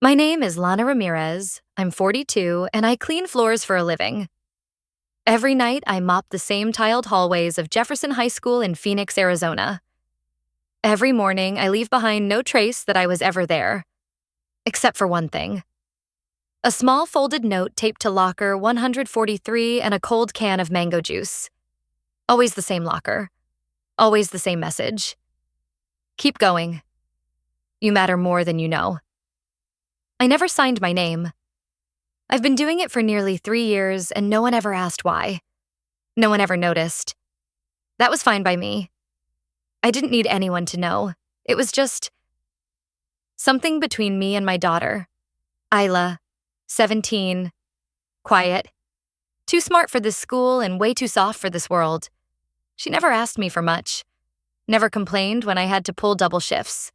My name is Lana Ramirez. I'm 42, and I clean floors for a living. Every night, I mop the same tiled hallways of Jefferson High School in Phoenix, Arizona. Every morning, I leave behind no trace that I was ever there. Except for one thing. A small folded note taped to locker 143 and a cold can of mango juice. Always the same locker. Always the same message. Keep going. You matter more than you know. I never signed my name. I've been doing it for nearly 3 years, and no one ever asked why. No one ever noticed. That was fine by me. I didn't need anyone to know. It was just something between me and my daughter, Isla, 17, quiet, too smart for this school and way too soft for this world. She never asked me for much, never complained when I had to pull double shifts,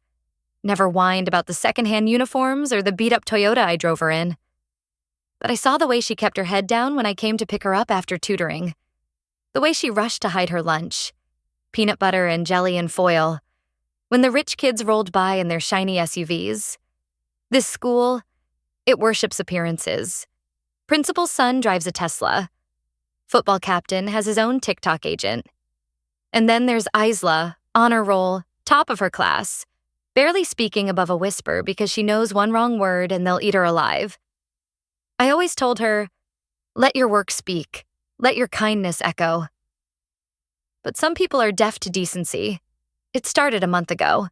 never whined about the secondhand uniforms or the beat-up Toyota I drove her in. But I saw the way she kept her head down when I came to pick her up after tutoring, the way she rushed to hide her lunch, peanut butter and jelly and foil, when the rich kids rolled by in their shiny SUVs. This school, it worships appearances. Principal's son drives a Tesla. Football captain has his own TikTok agent. And then there's Isla, honor roll, top of her class, barely speaking above a whisper because she knows one wrong word and they'll eat her alive. I always told her, let your work speak, let your kindness echo. But some people are deaf to decency. It started a month ago.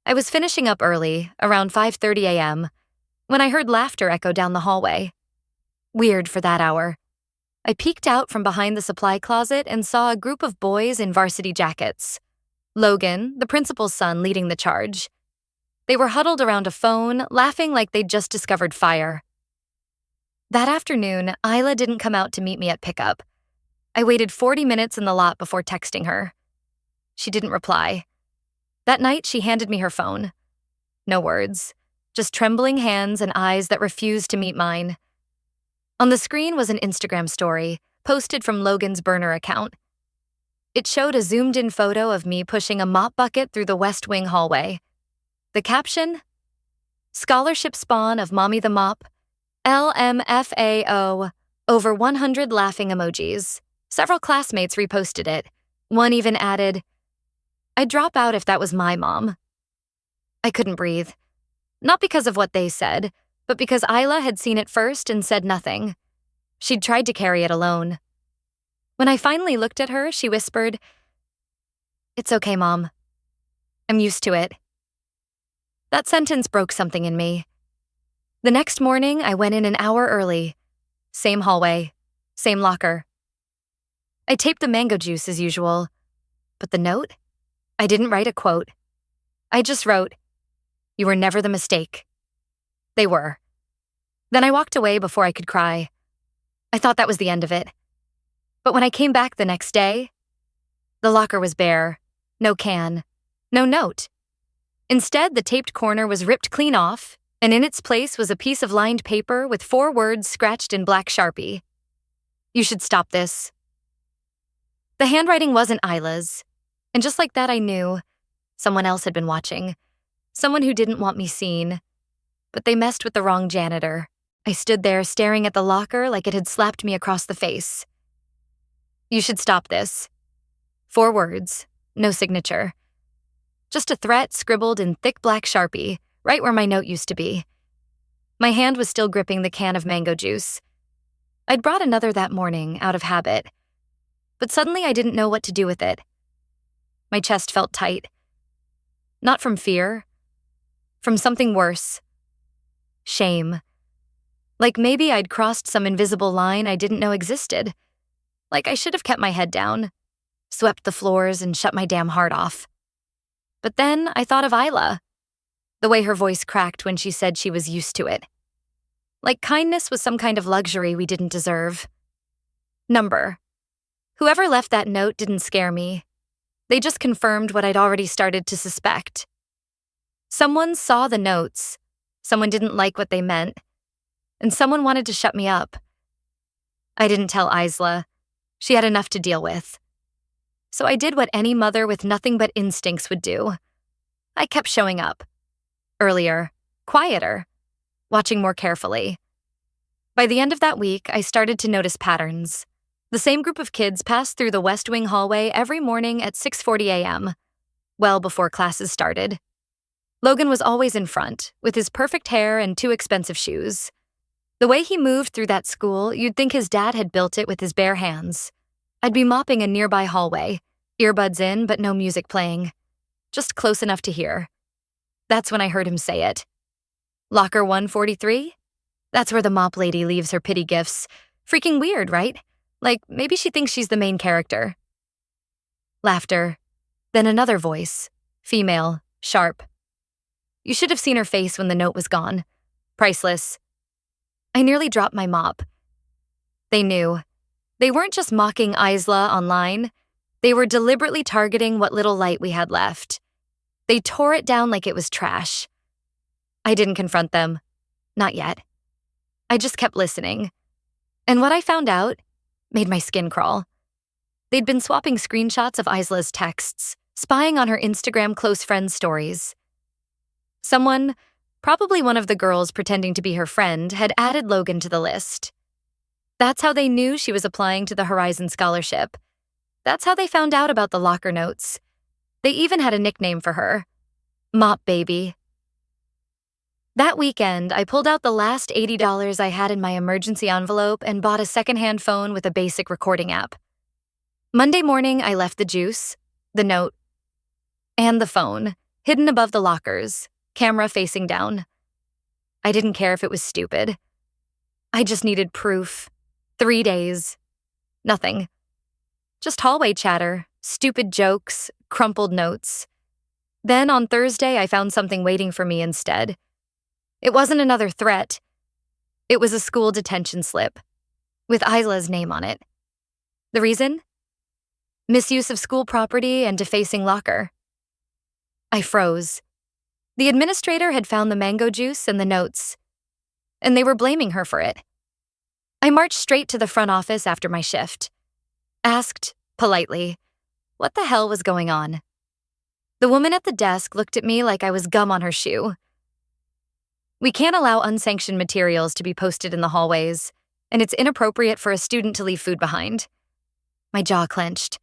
I was finishing up early, around 5:30 a.m., when I heard laughter echo down the hallway. Weird for that hour. I peeked out from behind the supply closet and saw a group of boys in varsity jackets. Logan, the principal's son, leading the charge. They were huddled around a phone, laughing like they'd just discovered fire. That afternoon, Isla didn't come out to meet me at pickup. I waited 40 minutes in the lot before texting her. She didn't reply. That night, she handed me her phone. No words, just trembling hands and eyes that refused to meet mine. On the screen was an Instagram story, posted from Logan's burner account. It showed a zoomed-in photo of me pushing a mop bucket through the West Wing hallway. The caption? Scholarship spawn of Mommy the Mop, LMFAO, over 100 laughing emojis. Several classmates reposted it. One even added, I'd drop out if that was my mom. I couldn't breathe. Not because of what they said, but because Isla had seen it first and said nothing. She'd tried to carry it alone. When I finally looked at her, she whispered, It's okay, Mom. I'm used to it. That sentence broke something in me. The next morning, I went in an hour early. Same hallway, same locker. I taped the mango juice as usual. But the note? I didn't write a quote. I just wrote, You were never the mistake. They were. Then I walked away before I could cry. I thought that was the end of it. But when I came back the next day, the locker was bare. No can. No note. Instead, the taped corner was ripped clean off, and in its place was a piece of lined paper with 4 words scratched in black Sharpie. You should stop this. The handwriting wasn't Isla's, and just like that I knew someone else had been watching, someone who didn't want me seen. But they messed with the wrong janitor. I stood there staring at the locker like it had slapped me across the face. You should stop this. 4 words, no signature. Just a threat scribbled in thick black Sharpie, right where my note used to be. My hand was still gripping the can of mango juice. I'd brought another that morning, out of habit. But suddenly I didn't know what to do with it. My chest felt tight. Not from fear. From something worse. Shame. Like maybe I'd crossed some invisible line I didn't know existed. Like I should have kept my head down, swept the floors, and shut my damn heart off. But then I thought of Isla. The way her voice cracked when she said she was used to it. Like kindness was some kind of luxury we didn't deserve. Number. Whoever left that note didn't scare me. They just confirmed what I'd already started to suspect. Someone saw the notes. Someone didn't like what they meant. And someone wanted to shut me up. I didn't tell Isla. She had enough to deal with. So I did what any mother with nothing but instincts would do. I kept showing up. Earlier, quieter. watching more carefully. By the end of that week, I started to notice patterns. The same group of kids passed through the West Wing hallway every morning at 6:40 a.m., well before classes started. Logan was always in front, with his perfect hair and 2 expensive shoes. The way he moved through that school, you'd think his dad had built it with his bare hands. I'd be mopping a nearby hallway, earbuds in but no music playing, just close enough to hear. That's when I heard him say it. Locker 143? That's where the mop lady leaves her pity gifts. Freaking weird, right? Like, maybe she thinks she's the main character. Laughter. Then another voice. Female. Sharp. You should have seen her face when the note was gone. Priceless. I nearly dropped my mop. They knew. They weren't just mocking Isla online. They were deliberately targeting what little light we had left. They tore it down like it was trash. I didn't confront them. Not yet. I just kept listening. And what I found out made my skin crawl. They'd been swapping screenshots of Isla's texts, spying on her Instagram close friends' stories. Someone, probably one of the girls pretending to be her friend, had added Logan to the list. That's how they knew she was applying to the Horizon Scholarship. That's how they found out about the locker notes. They even had a nickname for her. Mop Baby. That weekend, I pulled out the last $80 I had in my emergency envelope and bought a secondhand phone with a basic recording app. Monday morning, I left the juice, the note, and the phone, hidden above the lockers, camera facing down. I didn't care if it was stupid. I just needed proof. 3 days. Nothing. Just hallway chatter, stupid jokes, crumpled notes. Then on Thursday, I found something waiting for me instead. It wasn't another threat. It was a school detention slip, with Isla's name on it. The reason? Misuse of school property and defacing locker. I froze. The administrator had found the mango juice and the notes, and they were blaming her for it. I marched straight to the front office after my shift. Asked, politely, what the hell was going on? The woman at the desk looked at me like I was gum on her shoe. We can't allow unsanctioned materials to be posted in the hallways, and it's inappropriate for a student to leave food behind. My jaw clenched.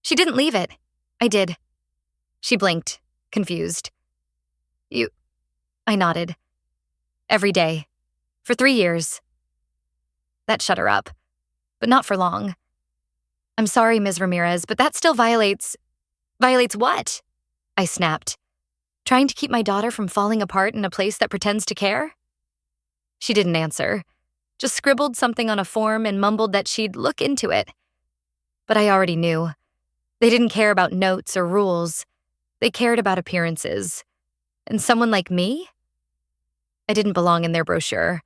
She didn't leave it. I did. She blinked, confused. You... I nodded. Every day. For 3 years. That shut her up. But not for long. I'm sorry, Ms. Ramirez, but that still violates... Violates what? I snapped. Trying to keep my daughter from falling apart in a place that pretends to care? She didn't answer. Just scribbled something on a form and mumbled that she'd look into it. But I already knew. They didn't care about notes or rules. They cared about appearances. And someone like me? I didn't belong in their brochure.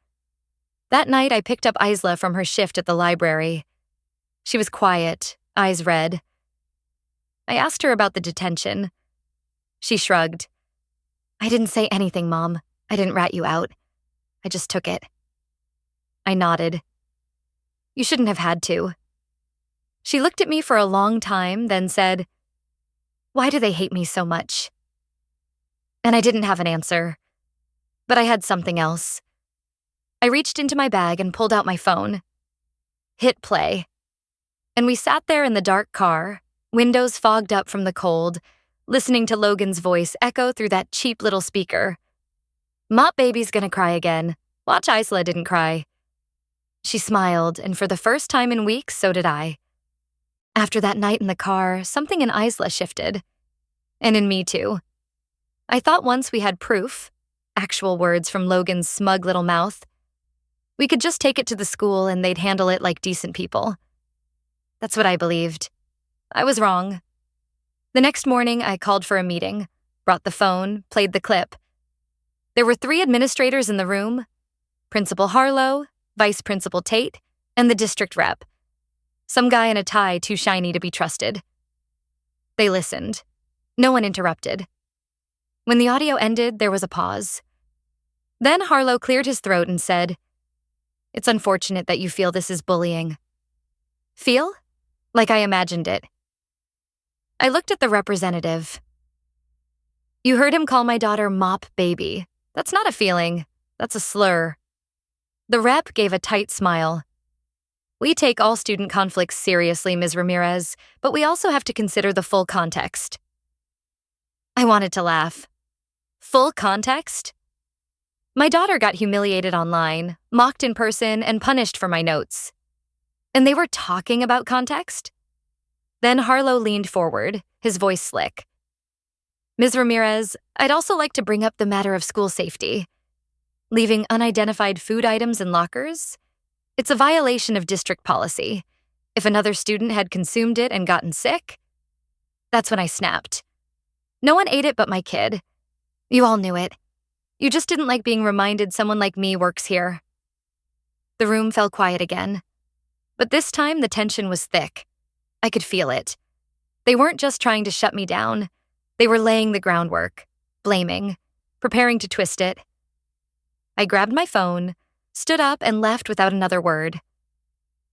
That night, I picked up Isla from her shift at the library. She was quiet, eyes red. I asked her about the detention. She shrugged. I didn't say anything, Mom. I didn't rat you out. I just took it. I nodded. You shouldn't have had to. She looked at me for a long time, then said, Why do they hate me so much? And I didn't have an answer. But I had something else. I reached into my bag and pulled out my phone. Hit play. And we sat there in the dark car, windows fogged up from the cold, listening to Logan's voice echo through that cheap little speaker. Mop Baby's gonna cry again. Watch Isla didn't cry. She smiled, and for the first time in weeks, so did I. After that night in the car, something in Isla shifted. And in me, too. I thought once we had proof, actual words from Logan's smug little mouth, we could just take it to the school and they'd handle it like decent people. That's what I believed. I was wrong. The next morning, I called for a meeting, brought the phone, played the clip. There were 3 administrators in the room, Principal Harlow, Vice Principal Tate, and the district rep. Some guy in a tie too shiny to be trusted. They listened. No one interrupted. When the audio ended, there was a pause. Then Harlow cleared his throat and said, It's unfortunate that you feel this is bullying. Feel? Like I imagined it. I looked at the representative. You heard him call my daughter Mop Baby. That's not a feeling. That's a slur. The rep gave a tight smile. We take all student conflicts seriously, Ms. Ramirez, but we also have to consider the full context. I wanted to laugh. Full context? My daughter got humiliated online, mocked in person, and punished for my notes. And they were talking about context? Then Harlow leaned forward, his voice slick. Ms. Ramirez, I'd also like to bring up the matter of school safety. Leaving unidentified food items in lockers? It's a violation of district policy. If another student had consumed it and gotten sick? That's when I snapped. No one ate it but my kid. You all knew it. You just didn't like being reminded someone like me works here. The room fell quiet again. But this time the tension was thick. I could feel it. They weren't just trying to shut me down. They were laying the groundwork, blaming, preparing to twist it. I grabbed my phone, stood up, and left without another word.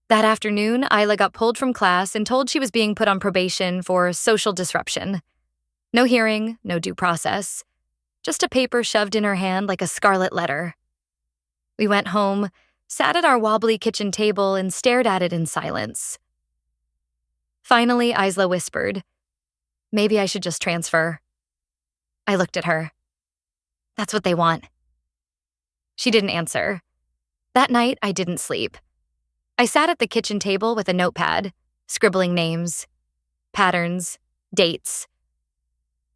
That afternoon, Isla got pulled from class and told she was being put on probation for social disruption. No hearing, no due process. Just a paper shoved in her hand like a scarlet letter. We went home, sat at our wobbly kitchen table, and stared at it in silence. Finally, Isla whispered, "Maybe I should just transfer." I looked at her. That's what they want. She didn't answer. That night, I didn't sleep. I sat at the kitchen table with a notepad, scribbling names, patterns, dates.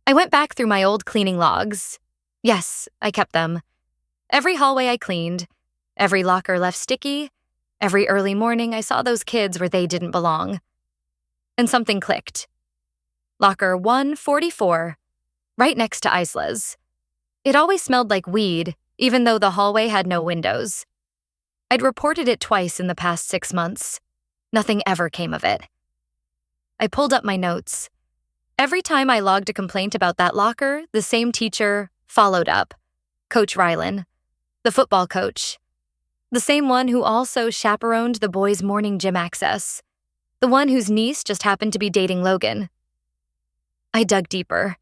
I went back through my old cleaning logs. Yes, I kept them. Every hallway I cleaned, every locker left sticky, every early morning I saw those kids where they didn't belong. And something clicked. Locker 144, right next to Isla's. It always smelled like weed, even though the hallway had no windows. I'd reported it twice in the past 6 months. Nothing ever came of it. I pulled up my notes. Every time I logged a complaint about that locker, the same teacher followed up. Coach Rylan, the football coach. The same one who also chaperoned the boys' morning gym access. The one whose niece just happened to be dating Logan. I dug deeper,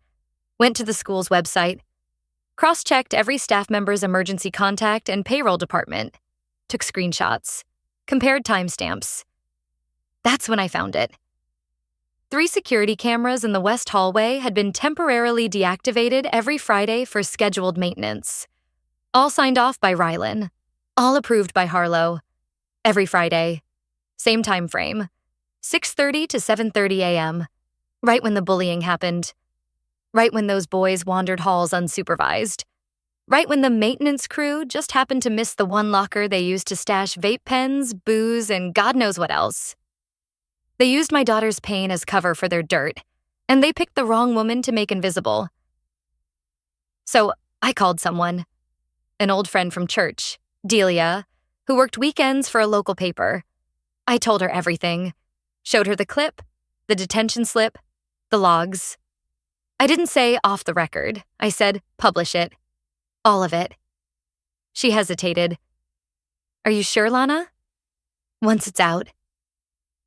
went to the school's website, cross-checked every staff member's emergency contact and payroll department, took screenshots, compared timestamps. That's when I found it. 3 security cameras in the west hallway had been temporarily deactivated every Friday for scheduled maintenance. All signed off by Rylan, all approved by Harlow. Every Friday, same time frame, 6:30 to 7:30 a.m., right when the bullying happened. Right when those boys wandered halls unsupervised. Right when the maintenance crew just happened to miss the one locker they used to stash vape pens, booze, and God knows what else. They used my daughter's pain as cover for their dirt, and they picked the wrong woman to make invisible. So I called someone, an old friend from church, Delia, who worked weekends for a local paper. I told her everything, showed her the clip, the detention slip, the logs. I didn't say off the record. I said publish it. All of it. She hesitated. Are you sure, Lana? Once it's out.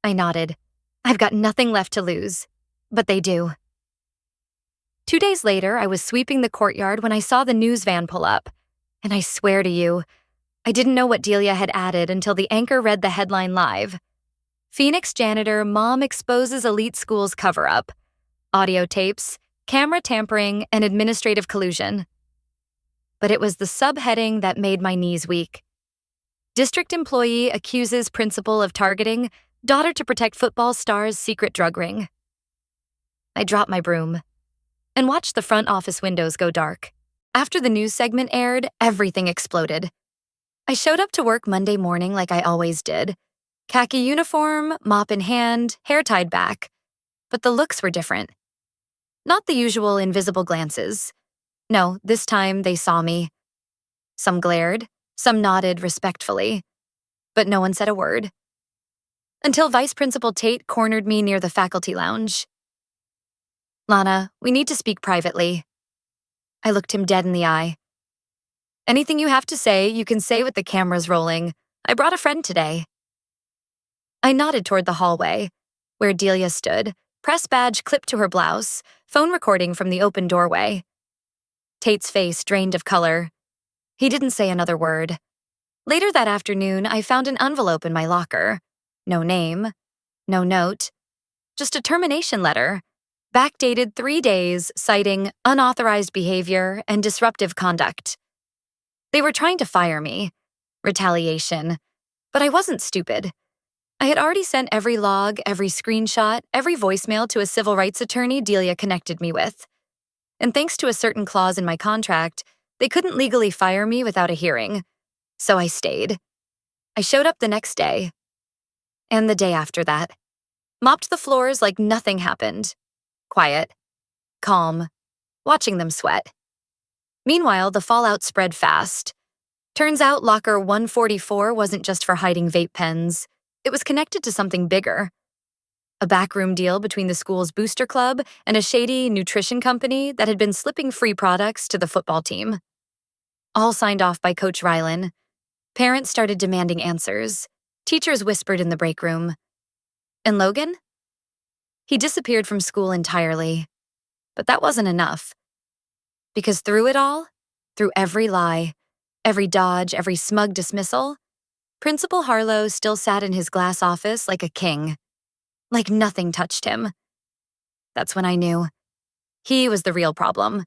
I nodded. I've got nothing left to lose. But they do. 2 days later, I was sweeping the courtyard when I saw the news van pull up. And I swear to you, I didn't know what Delia had added until the anchor read the headline live. Phoenix janitor, mom exposes elite school's cover-up. Audio tapes, camera tampering, and administrative collusion. But it was the subheading that made my knees weak. District employee accuses principal of targeting daughter to protect football star's secret drug ring. I dropped my broom and watched the front office windows go dark. After the news segment aired, everything exploded. I showed up to work Monday morning like I always did. Khaki uniform, mop in hand, hair tied back. But the looks were different. Not the usual invisible glances. No, this time they saw me. Some glared, some nodded respectfully. But no one said a word. Until Vice Principal Tate cornered me near the faculty lounge. Lana, we need to speak privately. I looked him dead in the eye. Anything you have to say, you can say with the cameras rolling. I brought a friend today. I nodded toward the hallway, where Delia stood, press badge clipped to her blouse, phone recording from the open doorway. Tate's face drained of color. He didn't say another word. Later that afternoon, I found an envelope in my locker. No name, no note, just a termination letter, backdated 3 days, citing unauthorized behavior and disruptive conduct. They were trying to fire me. Retaliation. But I wasn't stupid. I had already sent every log, every screenshot, every voicemail to a civil rights attorney Delia connected me with. And thanks to a certain clause in my contract, they couldn't legally fire me without a hearing. So I stayed. I showed up the next day. And the day after that. Mopped the floors like nothing happened. Quiet. Calm. Watching them sweat. Meanwhile, the fallout spread fast. Turns out locker 144 wasn't just for hiding vape pens. It was connected to something bigger. A backroom deal between the school's booster club and a shady nutrition company that had been slipping free products to the football team. All signed off by Coach Rylan. Parents started demanding answers. Teachers whispered in the break room. And Logan? He disappeared from school entirely. But that wasn't enough. Because through it all, through every lie, every dodge, every smug dismissal, Principal Harlow still sat in his glass office like a king. Like nothing touched him. That's when I knew. He was the real problem.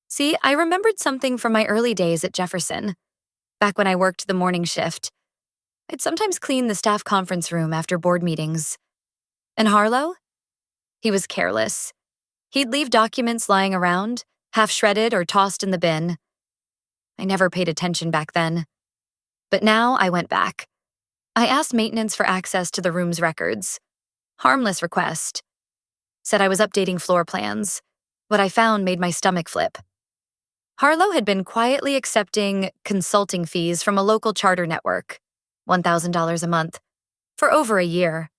See, I remembered something from my early days at Jefferson. Back when I worked the morning shift. I'd sometimes clean the staff conference room after board meetings. And Harlow? He was careless. He'd leave documents lying around, half shredded or tossed in the bin. I never paid attention back then. But now I went back. I asked maintenance for access to the room's records. Harmless request. Said I was updating floor plans. What I found made my stomach flip. Harlow had been quietly accepting consulting fees from a local charter network, $1,000 a month, for over a year.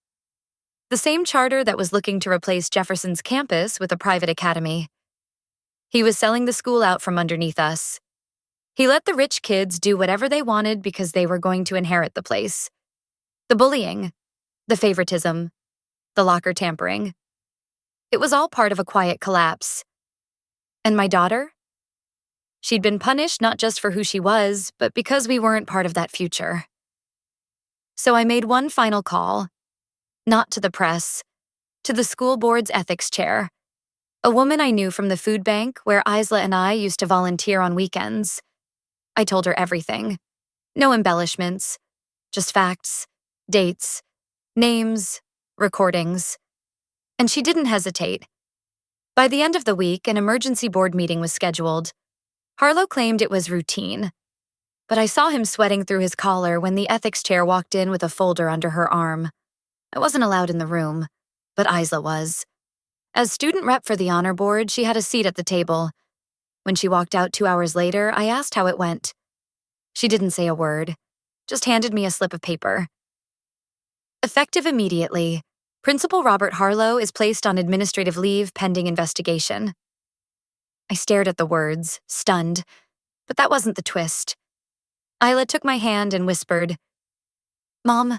The same charter that was looking to replace Jefferson's campus with a private academy. He was selling the school out from underneath us. He let the rich kids do whatever they wanted because they were going to inherit the place. The bullying, the favoritism, the locker tampering. It was all part of a quiet collapse. And my daughter? She'd been punished not just for who she was, but because we weren't part of that future. So I made one final call. Not to the press, to the school board's ethics chair, a woman I knew from the food bank where Isla and I used to volunteer on weekends. I told her everything. No embellishments, just facts, dates, names, recordings. And she didn't hesitate. By the end of the week, an emergency board meeting was scheduled. Harlow claimed it was routine, but I saw him sweating through his collar when the ethics chair walked in with a folder under her arm. I wasn't allowed in the room, but Isla was. As student rep for the honor board, she had a seat at the table. When she walked out 2 hours later, I asked how it went. She didn't say a word, just handed me a slip of paper. Effective immediately, Principal Robert Harlow is placed on administrative leave pending investigation. I stared at the words, stunned, but that wasn't the twist. Isla took my hand and whispered, "Mom,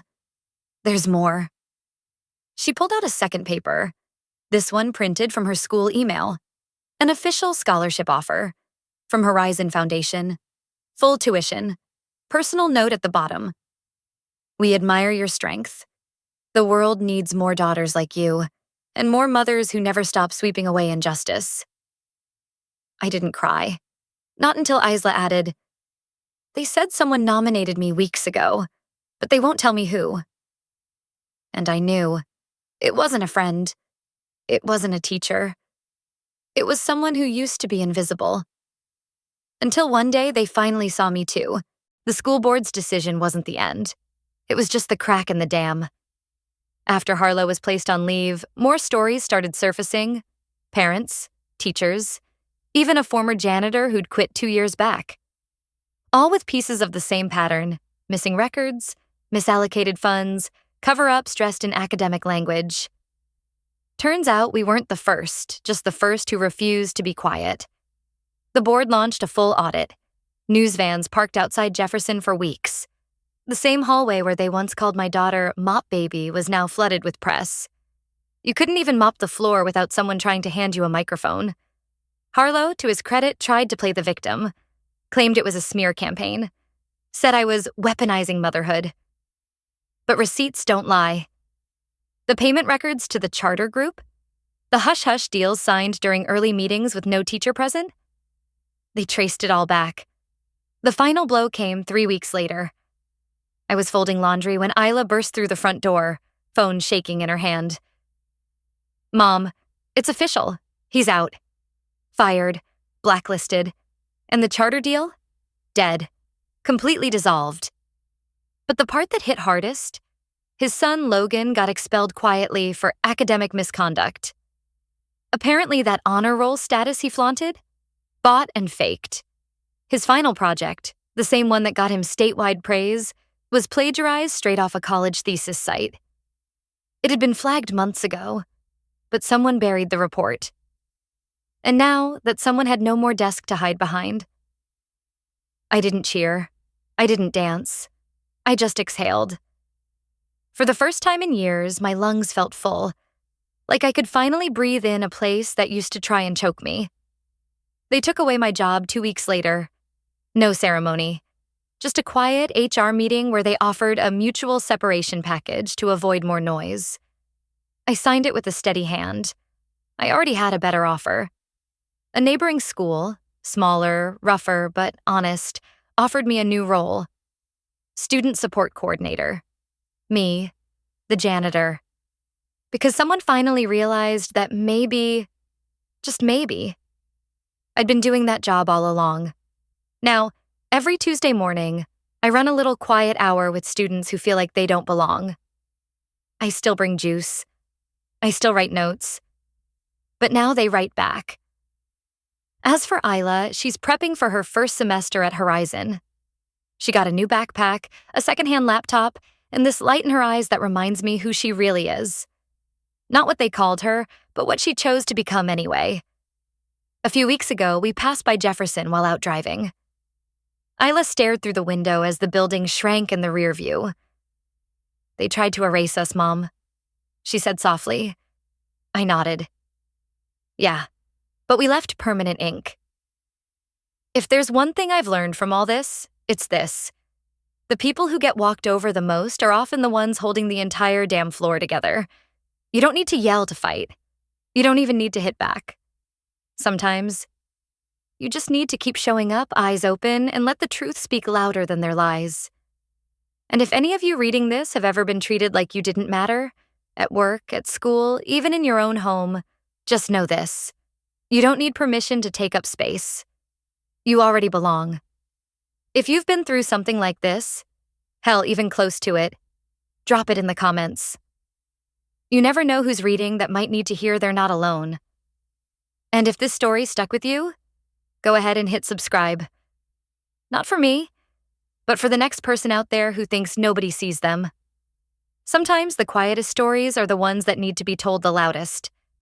there's more." She pulled out a second paper, this one printed from her school email. An official scholarship offer from Horizon Foundation. Full tuition. Personal note at the bottom. "We admire your strength. The world needs more daughters like you, and more mothers who never stop sweeping away injustice." I didn't cry. Not until Isla added, "They said someone nominated me weeks ago, but they won't tell me who." And I knew. It wasn't a friend. It wasn't a teacher. It was someone who used to be invisible. Until one day they finally saw me too. The school board's decision wasn't the end. It was just the crack in the dam. After Harlow was placed on leave, more stories started surfacing. Parents, teachers, even a former janitor who'd quit 2 years back. All with pieces of the same pattern: missing records, misallocated funds, cover-ups dressed in academic language. Turns out we weren't the first, just the first who refused to be quiet. The board launched a full audit. News vans parked outside Jefferson for weeks. The same hallway where they once called my daughter Mop Baby was now flooded with press. You couldn't even mop the floor without someone trying to hand you a microphone. Harlow, to his credit, tried to play the victim. claimed it was a smear campaign, said I was weaponizing motherhood. But receipts don't lie. The payment records to the charter group, the hush-hush deals signed during early meetings with no teacher present, they traced it all back. The final blow came 3 weeks later. I was folding laundry when Isla burst through the front door, phone shaking in her hand. "Mom, it's official. He's out. Fired, blacklisted, and the charter deal? Dead. Completely dissolved." But the part that hit hardest, his son Logan got expelled quietly for academic misconduct. Apparently that honor roll status he flaunted, bought and faked. His final project, the same one that got him statewide praise, was plagiarized straight off a college thesis site. It had been flagged months ago, but someone buried the report. And now that someone had no more desk to hide behind, I didn't cheer. I didn't dance. I just exhaled. For the first time in years, my lungs felt full, like I could finally breathe in a place that used to try and choke me. They took away my job 2 weeks later. No ceremony. Just a quiet HR meeting where they offered a mutual separation package to avoid more noise. I signed it with a steady hand. I already had a better offer. A neighboring school, smaller, rougher, but honest, offered me a new role. Student support coordinator. Me, the janitor. Because someone finally realized that maybe, just maybe, I'd been doing that job all along. Now, every Tuesday morning, I run a little quiet hour with students who feel like they don't belong. I still bring juice. I still write notes. But now they write back. As for Isla, she's prepping for her first semester at Horizon. She got a new backpack, a secondhand laptop, and this light in her eyes that reminds me who she really is. Not what they called her, but what she chose to become anyway. A few weeks ago, we passed by Jefferson while out driving. Isla stared through the window as the building shrank in the rear view. "They tried to erase us, Mom," she said softly. I nodded. "Yeah, but we left permanent ink." If there's one thing I've learned from all this, it's this. The people who get walked over the most are often the ones holding the entire damn floor together. You don't need to yell to fight. You don't even need to hit back. Sometimes, you just need to keep showing up, eyes open, and let the truth speak louder than their lies. And if any of you reading this have ever been treated like you didn't matter, at work, at school, even in your own home, just know this. You don't need permission to take up space. You already belong. If you've been through something like this, hell, even close to it, drop it in the comments. You never know who's reading that might need to hear they're not alone. And if this story stuck with you, go ahead and hit subscribe. Not for me, but for the next person out there who thinks nobody sees them. Sometimes the quietest stories are the ones that need to be told the loudest.